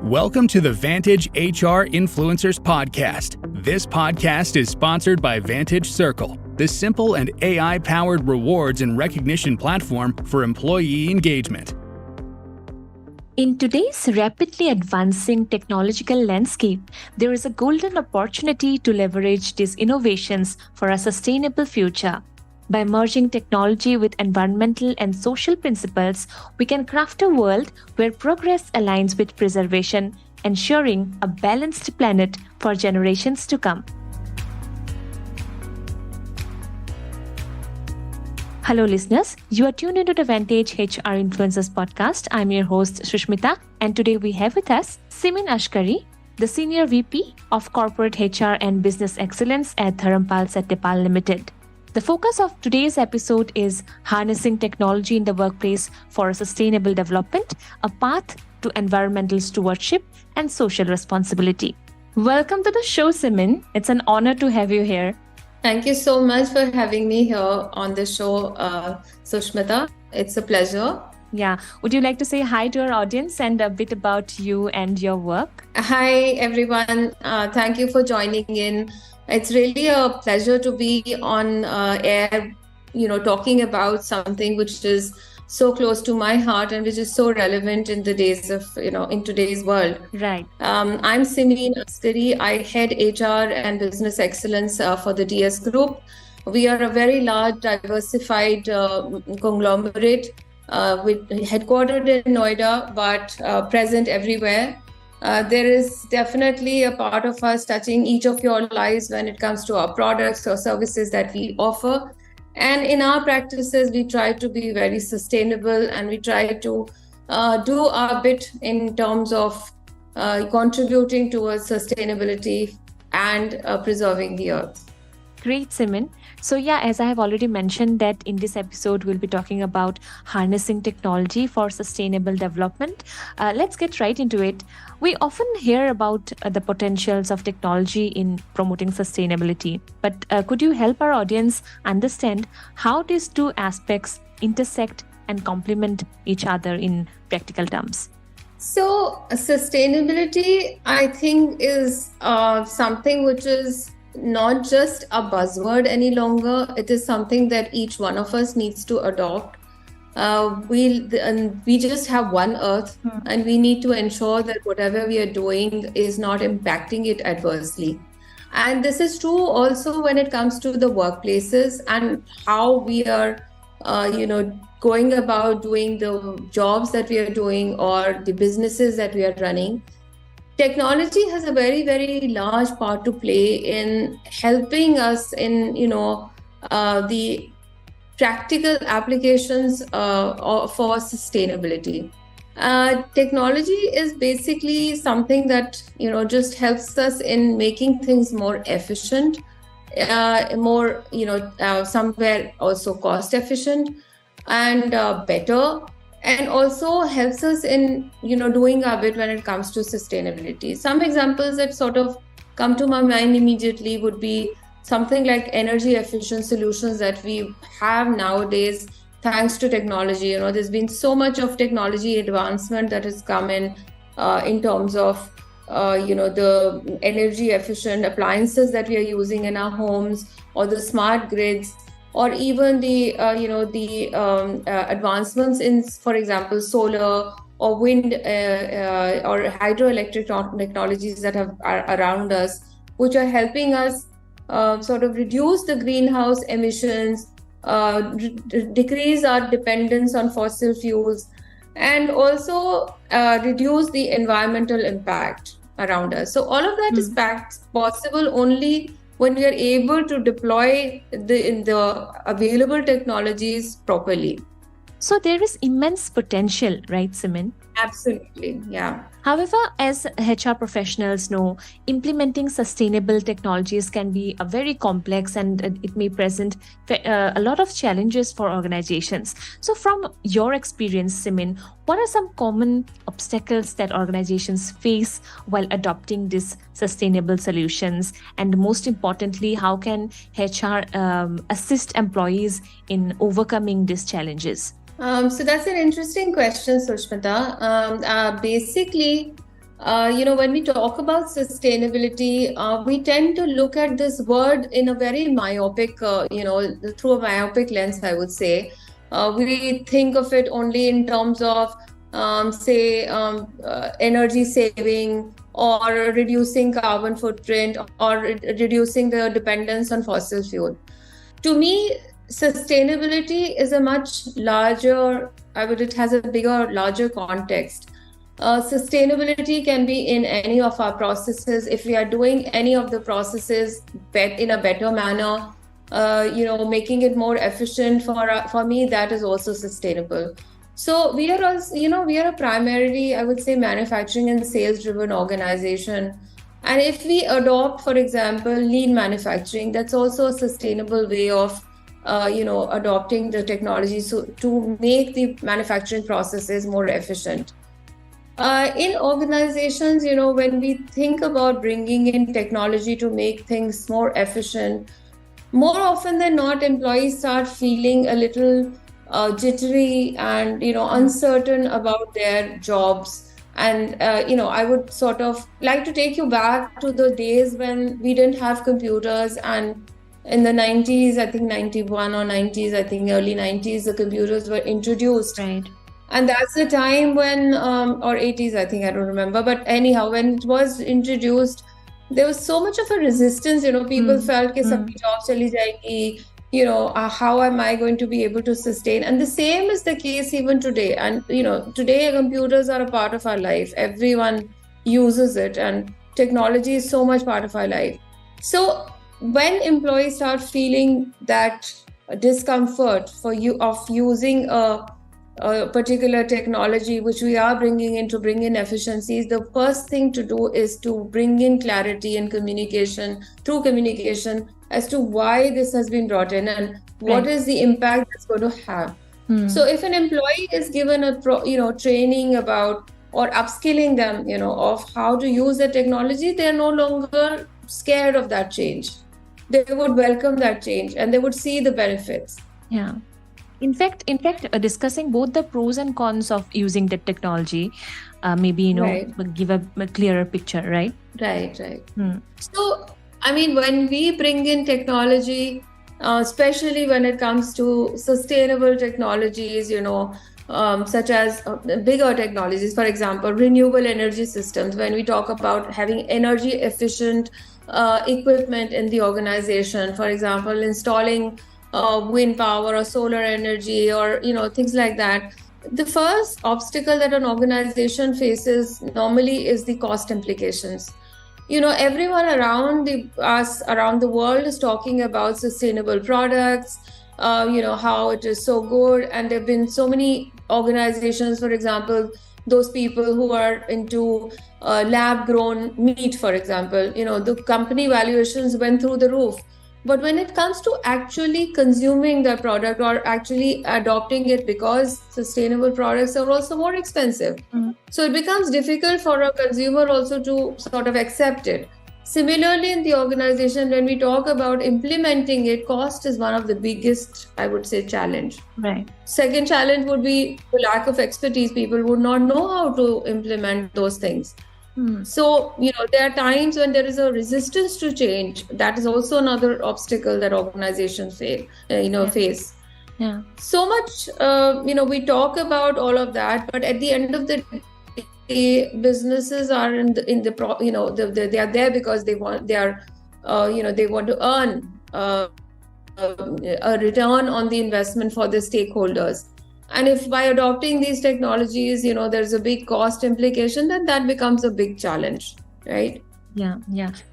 Welcome to the Vantage HR Influencers Podcast. This podcast is sponsored by Vantage Circle, the simple and AI-powered rewards and recognition platform for employee engagement. In today's rapidly advancing technological landscape, there is a golden opportunity to leverage these innovations for a sustainable future. By merging technology with environmental and social principles, we can craft a world where progress aligns with preservation, ensuring a balanced planet for generations to come. Hello listeners, you are tuned into the Vantage HR Influencers Podcast. I'm your host Sushmita, and today we have with us Simin Askari, the Senior VP of Corporate HR and Business Excellence at Dharampal Satyapal Ltd. The focus of today's episode is harnessing technology in the workplace for sustainable development, a path to environmental stewardship and social responsibility. Welcome to the show, Simin. It's an honor to have you here. Thank you so much for having me here on the show, Sushmita. It's a pleasure. Yeah. Would you like to say hi to our audience and a bit about you and your work? Hi, everyone. Thank you for joining in. It's really a pleasure to be on air, talking about something which is so close to my heart and which is so relevant in the days of, in today's world. Right. I'm Simin Askari. I head HR and Business Excellence for the DS Group. We are a very large, diversified conglomerate headquartered in Noida, but present everywhere. There is definitely a part of us touching each of your lives when it comes to our products or services that we offer. And in our practices, we try to be very sustainable and we try to do our bit in terms of contributing towards sustainability and preserving the earth. Great, Simin. So as I have already mentioned that in this episode, we'll be talking about harnessing technology for sustainable development. Let's get right into it. We often hear about the potentials of technology in promoting sustainability, but could you help our audience understand how these two aspects intersect and complement each other in practical terms? So sustainability, I think, is something which is not just a buzzword any longer. It is something that each one of us needs to adopt. We just have one earth, and we need to ensure that whatever we are doing is not impacting it adversely. And this is true also when it comes to the workplaces and how we are, going about doing the jobs that we are doing or the businesses that we are running. Technology has a very, very large part to play in helping us in, the practical applications for sustainability. Technology is basically something that, just helps us in making things more efficient, somewhere also cost efficient and better. And also helps us in, doing our bit when it comes to sustainability. Some examples that sort of come to my mind immediately would be something like energy efficient solutions that we have nowadays, thanks to technology. There's been so much of technology advancement that has come in terms of, the energy efficient appliances that we are using in our homes or the smart grids, or even the advancements in, for example, solar or wind or hydroelectric technologies that are around us, which are helping us sort of reduce the greenhouse emissions, decrease our dependence on fossil fuels, and also reduce the environmental impact around us. So all of that is possible only when we are able to deploy the available technologies properly. So there is immense potential, right, Simin? Absolutely, yeah. However, as HR professionals know, implementing sustainable technologies can be a very complex and it may present a lot of challenges for organizations. So from your experience, Simin, what are some common obstacles that organizations face while adopting these sustainable solutions? And most importantly, how can HR assist employees in overcoming these challenges? So that's an interesting question, Sushmita. Basically, When we talk about sustainability, we tend to look at this word in a very myopic, through a myopic lens, I would say. We think of it only in terms of, energy saving or reducing carbon footprint or reducing the dependence on fossil fuel. To me, sustainability is a much larger, it has a bigger, larger context. Sustainability can be in any of our processes. If we are doing any of the processes in a better manner, making it more efficient for me, that is also sustainable. So we are also, we are a primarily, I would say, manufacturing and sales driven organization. And if we adopt, for example, lean manufacturing, that's also a sustainable way of, adopting the technology to make the manufacturing processes more efficient. In organizations, when we think about bringing in technology to make things more efficient, more often than not, employees start feeling a little jittery and, uncertain about their jobs. And, I would sort of like to take you back to the days when we didn't have computers, and in the 90s, I think 91 or 90s, I think early 90s, the computers were introduced. Right. And that's the time when, or 80s, I think, I don't remember. But anyhow, when it was introduced, there was so much of a resistance, people felt that sabki job chali jayegi, how am I going to be able to sustain? And the same is the case even today. And, today computers are a part of our life. Everyone uses it, and technology is so much part of our life. So when employees start feeling that discomfort of using a particular technology which we are bringing in to bring in efficiencies, the first thing to do is to bring in clarity and communication as to why this has been brought in and what is the impact it's going to have. So if an employee is given a training about or upskilling them of how to use the technology, they're no longer scared of that change. They would welcome that change and they would see the benefits. Yeah. In fact, discussing both the pros and cons of using the technology, maybe, right. give a clearer picture, right? Right. So, when we bring in technology, especially when it comes to sustainable technologies, such as bigger technologies, for example, renewable energy systems, when we talk about having energy efficient equipment in the organization, for example, installing wind power or solar energy or things like that, the first obstacle that an organization faces normally is the cost implications. Everyone around the world is talking about sustainable products, how it is so good, and there have been so many organizations, for example, those people who are into lab grown meat, for example, the company valuations went through the roof. But when it comes to actually consuming the product or actually adopting it, because sustainable products are also more expensive. So it becomes difficult for a consumer also to sort of accept it. Similarly, in the organization, when we talk about implementing it, cost is one of the biggest, I would say, challenge. Right. Second challenge would be the lack of expertise. People would not know how to implement those things. So, there are times when there is a resistance to change. That is also another obstacle that organizations face. Yeah. So much, we talk about all of that, but at the end of the day, businesses are they are there because they want to earn a return on the investment for the stakeholders. And if by adopting these technologies, there's a big cost implication, then that becomes a big challenge, right? Yeah.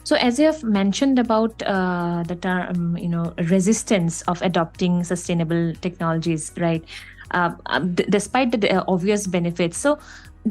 So as you have mentioned about the term, resistance of adopting sustainable technologies, right? Despite the obvious benefits. So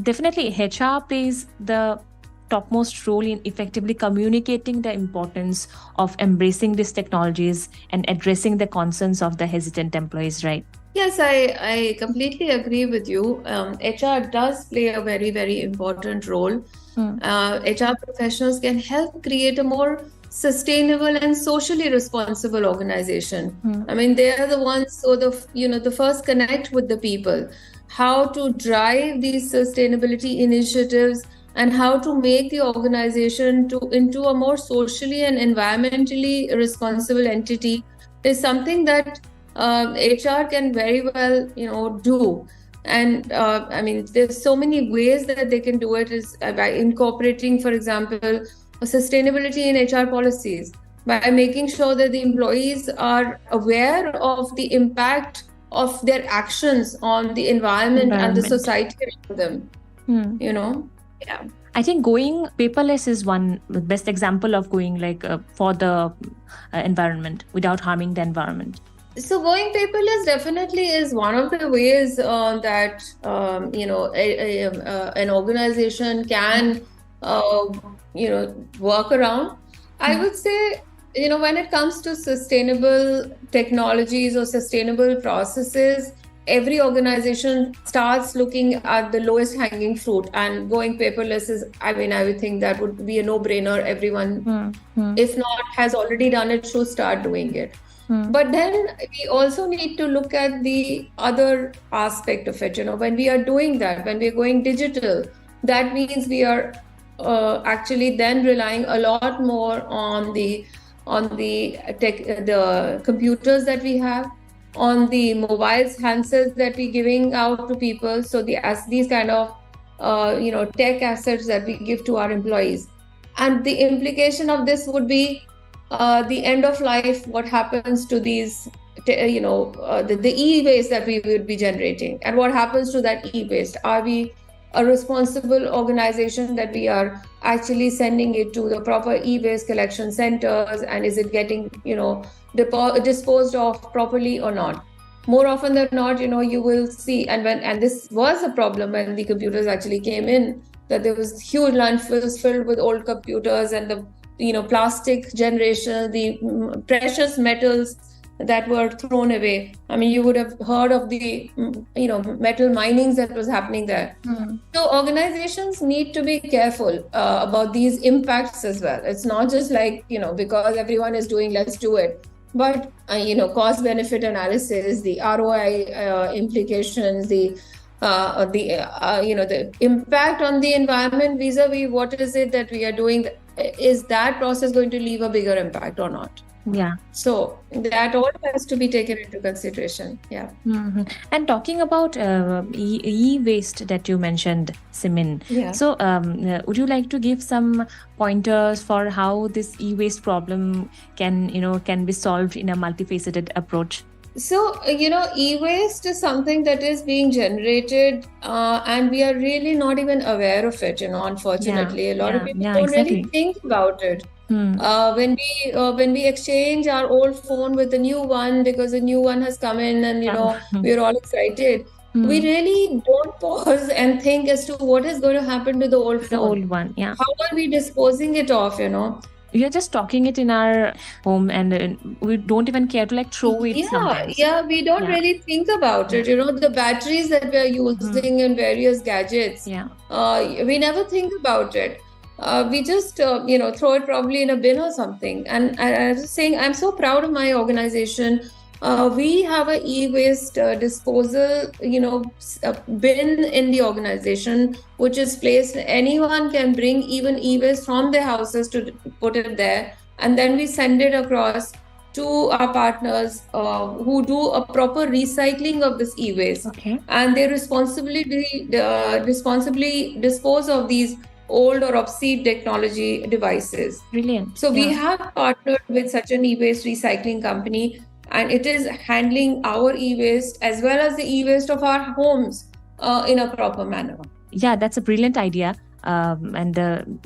definitely HR plays the topmost role in effectively communicating the importance of embracing these technologies and addressing the concerns of the hesitant employees, right? Yes, I completely agree with you. HR does play a very, very important role. HR professionals can help create a more sustainable and socially responsible organization. They are the ones the first connect with the people. How to drive these sustainability initiatives and how to make the organization into a more socially and environmentally responsible entity is something that HR can very well, do. And I mean, there's so many ways that they can do it is by incorporating, for example, sustainability in HR policies, by making sure that the employees are aware of the impact of their actions on the environment and the society around them. Yeah. I think going paperless is the best example of going for the environment without harming the environment. So going paperless definitely is one of the ways that an organization can work around. I would say, when it comes to sustainable technologies or sustainable processes, every organization starts looking at the lowest hanging fruit, and going paperless is, I would think that would be a no-brainer. Everyone, if not has already done it, should start doing it. But then we also need to look at the other aspect of it. When we are doing that, when we are going digital, that means we are actually then relying a lot more on the tech, the computers that we have, on the mobiles, handsets that we're giving out to people. So these kind of tech assets that we give to our employees, and the implication of this would be the end of life. What happens to these, the e-waste that we would be generating, and what happens to that e-waste? Are we a responsible organization that we are actually sending it to the proper e-waste collection centers, and is it getting disposed of properly or not? More often than not, you will see, and this was a problem when the computers actually came in, that there was huge landfills filled with old computers, and the plastic generation, the precious metals that were thrown away. I mean, you would have heard of the metal minings that was happening there. So organizations need to be careful about these impacts as well. It's not just like because everyone is doing, let's do it, but cost benefit analysis, the ROI implications, the impact on the environment vis-a-vis what is it that we are doing. Is that process going to leave a bigger impact or not? Yeah. So that all has to be taken into consideration. Yeah. And talking about e-waste that you mentioned, Simin. Yeah. So would you like to give some pointers for how this e-waste problem can be solved in a multifaceted approach? So, e-waste is something that is being generated and we are really not even aware of it, unfortunately. A lot of people don't really think about it. When we exchange our old phone with the new one because a new one has come in and, we're all excited, we really don't pause and think as to what is going to happen to the old phone. The old one, yeah. How are we disposing it off, We are just talking it in our home and we don't even care to throw it sometimes. Yeah, we don't really think about it. The batteries that we are using in various gadgets, we never think about it. We just, throw it probably in a bin or something. And I was saying, I'm so proud of my organization. We have a e-waste disposal, bin in the organization, which is placed. Anyone can bring even e-waste from their houses to put it there. And then we send it across to our partners who do a proper recycling of this e-waste. Okay. And they responsibly dispose of these old or obsolete technology devices. Brilliant. So we have partnered with such an e-waste recycling company, and it is handling our e-waste as well as the e-waste of our homes in a proper manner. Yeah, that's a brilliant idea. And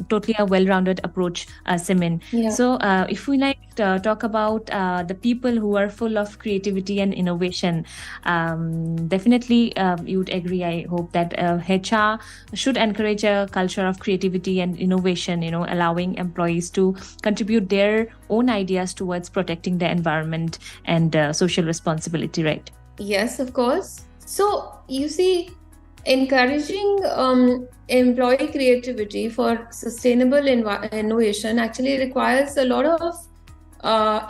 totally a well-rounded approach, Simin. Yeah. So if we talk about the people who are full of creativity and innovation, definitely you would agree, I hope, that HR should encourage a culture of creativity and innovation, allowing employees to contribute their own ideas towards protecting the environment and social responsibility, right? Yes, of course. So you see, encouraging employee creativity for sustainable innovation actually requires a lot of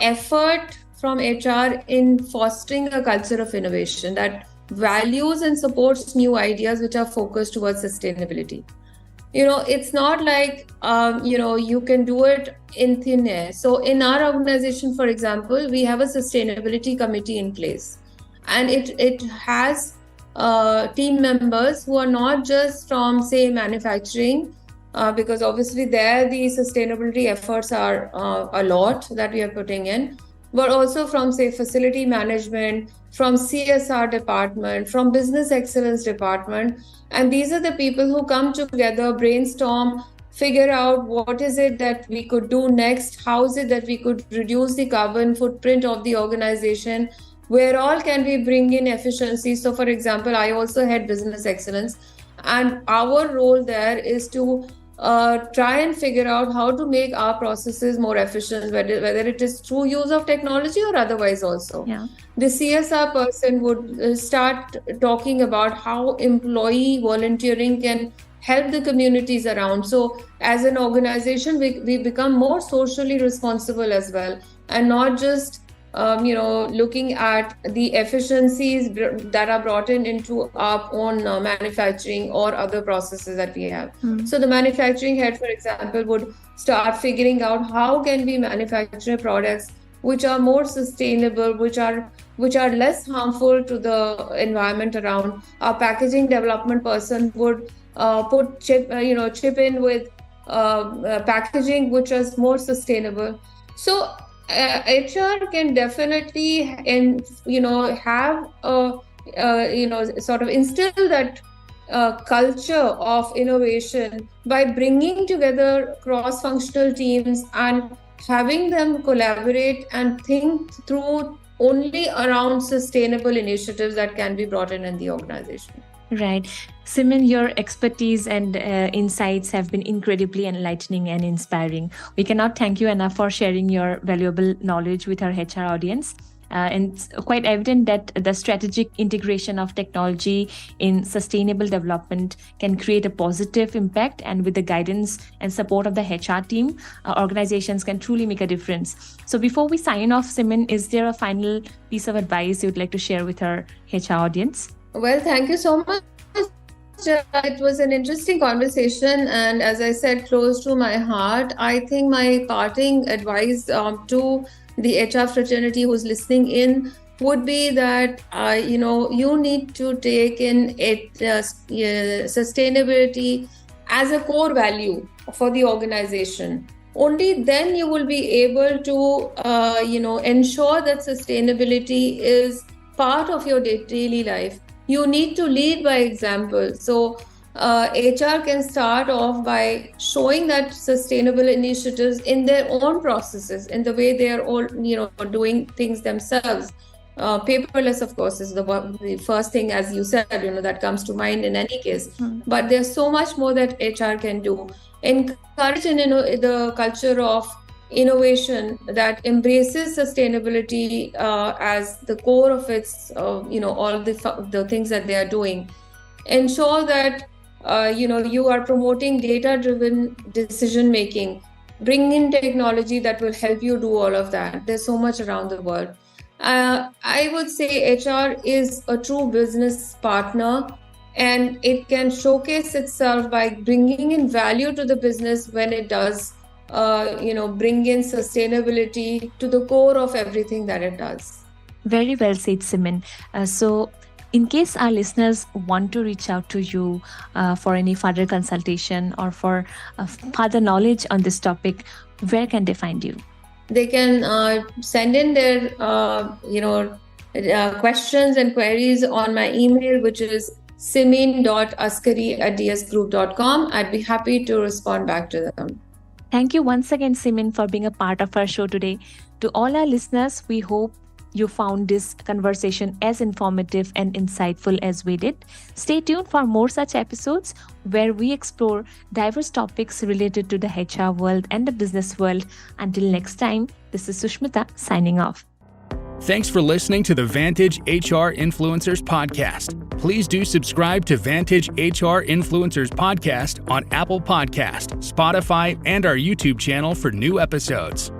effort from HR in fostering a culture of innovation that values and supports new ideas which are focused towards sustainability. it's not like, you can do it in thin air. So in our organization, for example, we have a sustainability committee in place, and it has team members who are not just from, say, manufacturing, because obviously there the sustainability efforts are a lot that we are putting in, but also from, say, facility management, from CSR department, from business excellence department. And these are the people who come together, brainstorm, figure out what is it that we could do next, how is it that we could reduce the carbon footprint of the organization, where all can we bring in efficiency. So for example, I also had business excellence, and our role there is to try and figure out how to make our processes more efficient, whether it is through use of technology or otherwise also. Yeah. The CSR person would start talking about how employee volunteering can help the communities around. So as an organization, we become more socially responsible as well, and not just looking at the efficiencies that are brought into our own manufacturing or other processes that we have. So the manufacturing head, for example, would start figuring out how can we manufacture products which are more sustainable, which are less harmful to the environment around. Our packaging development person would chip in with packaging which is more sustainable. So HR can definitely have sort of instill that culture of innovation by bringing together cross-functional teams and having them collaborate and think through only around sustainable initiatives that can be brought in the organization. Right. Simin, your expertise and insights have been incredibly enlightening and inspiring. We cannot thank you enough for sharing your valuable knowledge with our HR audience. And it's quite evident that the strategic integration of technology in sustainable development can create a positive impact. And with the guidance and support of the HR team, organizations can truly make a difference. So before we sign off, Simin, is there a final piece of advice you'd like to share with our HR audience? Well, thank you so much. It was an interesting conversation, and as I said, close to my heart. I think my parting advice to the HR fraternity who's listening in would be that you need to take in sustainability as a core value for the organization. Only then you will be able to ensure that sustainability is part of your daily life. You need to lead by example. So HR can start off by showing that sustainable initiatives in their own processes, in the way they are all doing things themselves. Paperless, of course, is the first thing, as you said, that comes to mind in any case. But there's so much more that HR can do. Encourage the culture of innovation that embraces sustainability as the core of its, all the things that they are doing. Ensure that, you are promoting data-driven decision-making. Bring in technology that will help you do all of that. There's so much around the world. I would say HR is a true business partner, and it can showcase itself by bringing in value to the business when it does bring in sustainability to the core of everything that it does. Very well said, Simin. So in case our listeners want to reach out to you for any further consultation or for further knowledge on this topic, where can they find you? They can send in their questions and queries on my email, which is simin.askari@dsgroup.com. I'd be happy to respond back to them. Thank you once again, Simin, for being a part of our show today. To all our listeners, we hope you found this conversation as informative and insightful as we did. Stay tuned for more such episodes where we explore diverse topics related to the HR world and the business world. Until next time, this is Sushmita signing off. Thanks for listening to the Vantage HR Influencers Podcast. Please do subscribe to Vantage HR Influencers Podcast on Apple Podcast, Spotify, and our YouTube channel for new episodes.